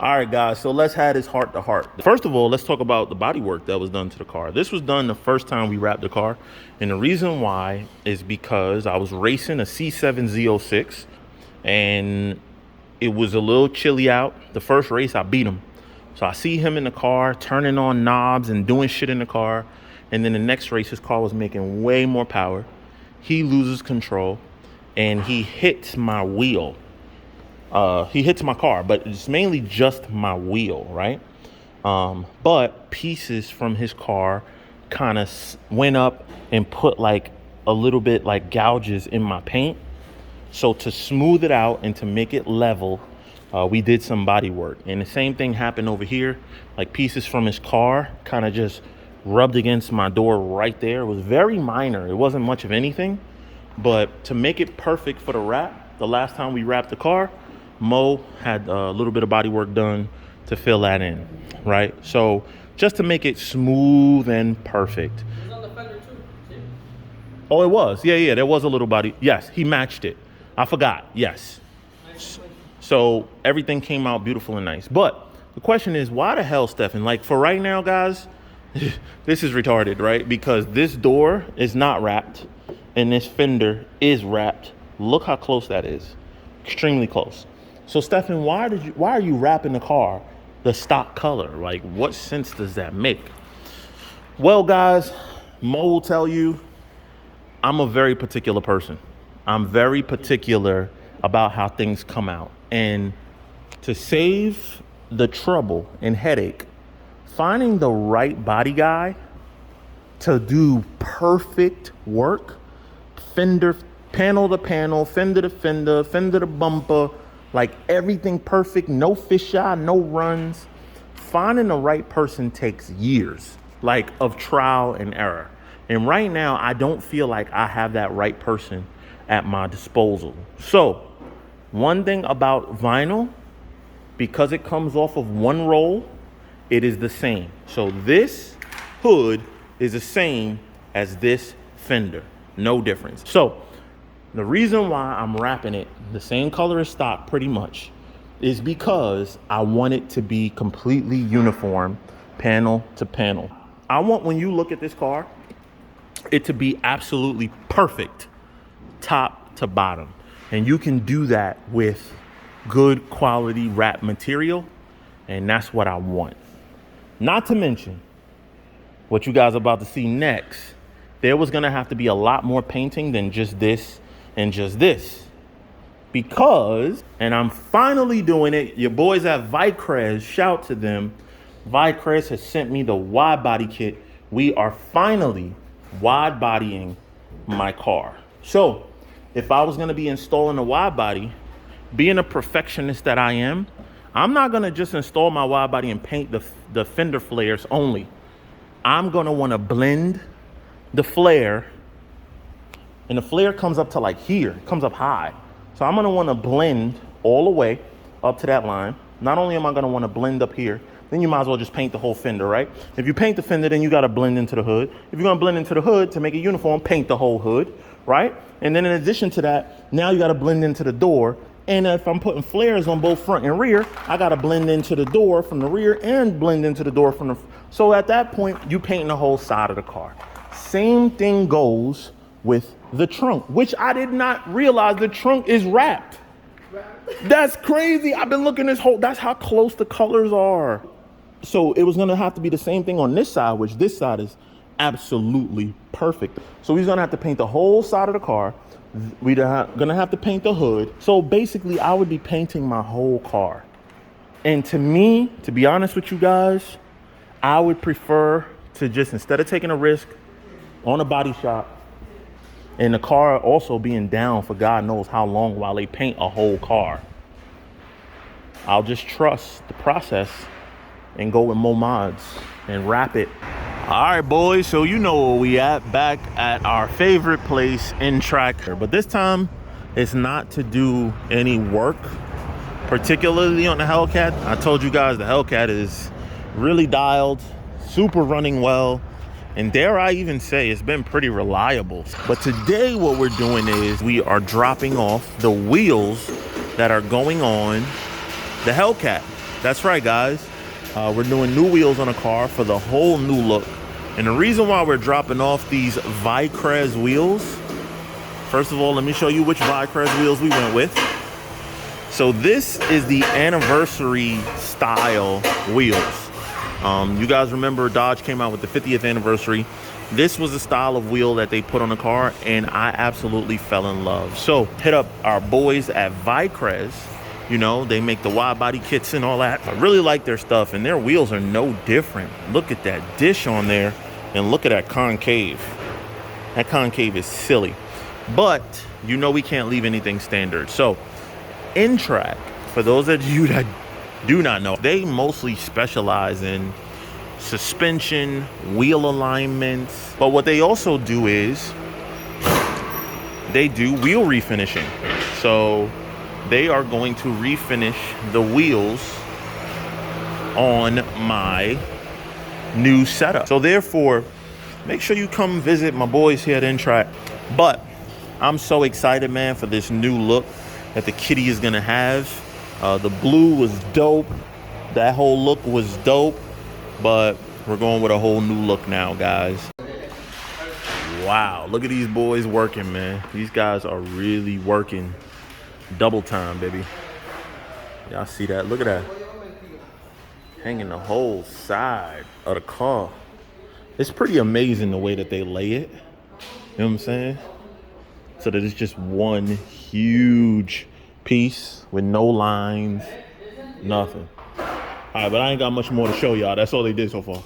All right, guys, so let's have this heart to heart. First of all, let's talk about the body work that was done to the car. This was done the first time we wrapped the car. And the reason why is because I was racing a C7 Z06 and it was a little chilly out. The first race, I beat him. So I see him in the car, turning on knobs and doing shit in the car. And then the next race, his car was making way more power. He loses control and he hits my wheel. He hits my car, but it's mainly just my wheel, right? But pieces from his car kind of went up and put like a little bit like gouges in my paint. So to smooth it out and to make it level, we did some body work. And the same thing happened over here. Like pieces from his car kind of just rubbed against my door right there. It was very minor. It wasn't much of anything. But to make it perfect for the wrap, the last time we wrapped the car, Mo had a little bit of body work done to fill that in, right? So just to make it smooth and perfect. It was on the fender too. See? Oh, it was. Yeah, there was a little body. Yes, he matched it. I forgot. Yes. So everything came out beautiful and nice. But the question is, why the hell, Stefan? Like for right now, guys, this is retarded, right? Because this door is not wrapped and this fender is wrapped. Look how close that is. Extremely close. So Stefan, why are you wrapping the car the stock color? Like, what sense does that make? Well, guys, Mo will tell you, I'm a very particular person. I'm very particular about how things come out. And to save the trouble and headache, finding the right body guy to do perfect work, fender, panel to panel, fender to fender, fender to bumper, like everything perfect, no fisheye, no runs. Finding the right person takes years, like of trial and error. And right now, I don't feel like I have that right person at my disposal. So one thing about vinyl, because it comes off of one roll, it is the same. So this hood is the same as this fender, no difference. So the reason why I'm wrapping it the same color as stock pretty much is because I want it to be completely uniform, panel to panel. I want, when you look at this car, it to be absolutely perfect, top to bottom. And you can do that with good quality wrap material, and that's what I want. Not to mention, what you guys are about to see next, there was gonna have to be a lot more painting than just this and just this, because, and I'm finally doing it, your boys at Vicrez, shout to them. Vicrez has sent me the wide body kit. We are finally wide bodying my car. So if I was gonna be installing a wide body, being a perfectionist that I am, I'm not gonna just install my wide body and paint the fender flares only. I'm gonna wanna blend the flare. And the flare comes up to like here, it comes up high. So I'm gonna wanna blend all the way up to that line. Not only am I gonna wanna blend up here, then you might as well just paint the whole fender, right? If you paint the fender, then you gotta blend into the hood. If you're gonna blend into the hood to make it uniform, paint the whole hood, right? And then in addition to that, now you gotta blend into the door. And if I'm putting flares on both front and rear, I gotta blend into the door from the rear and blend into the door from the, so at that point, you paint the whole side of the car. Same thing goes with the trunk, which I did not realize the trunk is wrapped. That's crazy. I've been looking this whole, that's how close the colors are. So it was gonna have to be the same thing on this side, which this side is absolutely perfect. So he's gonna have to paint the whole side of the car. We're gonna have to paint the hood. So basically I would be painting my whole car. And to me, to be honest with you guys, I would prefer to just, instead of taking a risk on a body shop, and the car also being down for God knows how long while they paint a whole car, I'll just trust the process and go with Mo Mods and wrap it. All right, boys, so you know where we at, back at our favorite place in Tracker. But this time, it's not to do any work, particularly on the Hellcat. I told you guys the Hellcat is really dialed, super running well, and dare I even say it's been pretty reliable. But today what we're doing is we are dropping off the wheels that are going on the Hellcat. That's right, guys. We're doing new wheels on a car for the whole new look. And the reason why we're dropping off these Vicrez wheels, first of all, let me show you which Vicrez wheels we went with. So this is the anniversary style wheels. You guys remember Dodge came out with the 50th anniversary. This was the style of wheel that they put on the car, and I absolutely fell in love. So hit up our boys at Vicrez. You know, they make the Widebody kits and all that. I really like their stuff, and their wheels are no different. Look at that dish on there, and look at that concave. That concave is silly. But you know we can't leave anything standard. So N-Track, for those of you that do not know, they mostly specialize in suspension, wheel alignments. But what they also do is they do wheel refinishing. So they are going to refinish the wheels on my new setup. So therefore, make sure you come visit my boys here at N-Track. But I'm so excited, man, for this new look that the Kitty is gonna have. The blue was dope. That whole look was dope. But we're going with a whole new look now, guys. Wow, look at these boys working, man. These guys are really working double time, baby. Y'all see that? Look at that. Hanging the whole side of the car. It's pretty amazing the way that they lay it. You know what I'm saying? So that it's just one huge piece with no lines, nothing. All right, but I ain't got much more to show y'all. That's all they did so far.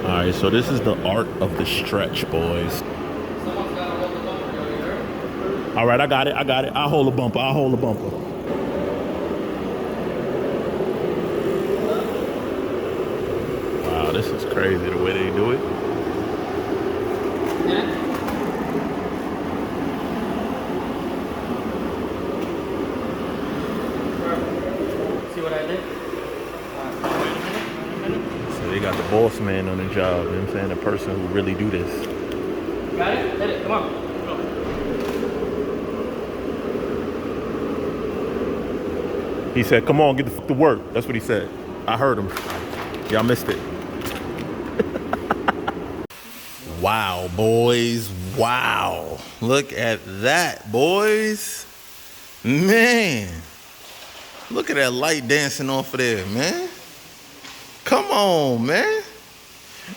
All right, so this is the art of the stretch, boys. All right, I got it. I'll hold a bumper. Wow, this is crazy the way they do it. See what I did? So they got the boss man on the job, you know what I'm saying? The person who really do this. Got it? Hit it, come on. He said, come on, get the fuck to work. That's what he said. I heard him. Y'all missed it. Wow, boys. Wow. Look at that, boys. Man. Look at that light dancing off of there, man. Come on, man.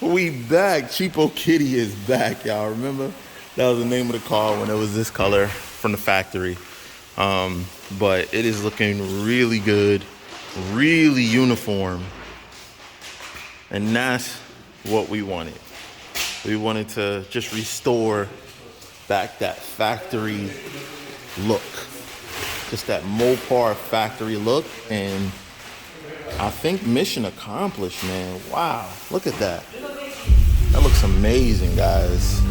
We back. Cheapokitty is back, y'all. Remember? That was the name of the car when it was this color from the factory. But it is looking really good, really uniform. And that's what we wanted. We wanted to just restore back that factory look. Just that Mopar factory look. And I think mission accomplished, man. Wow, look at that. That looks amazing, guys.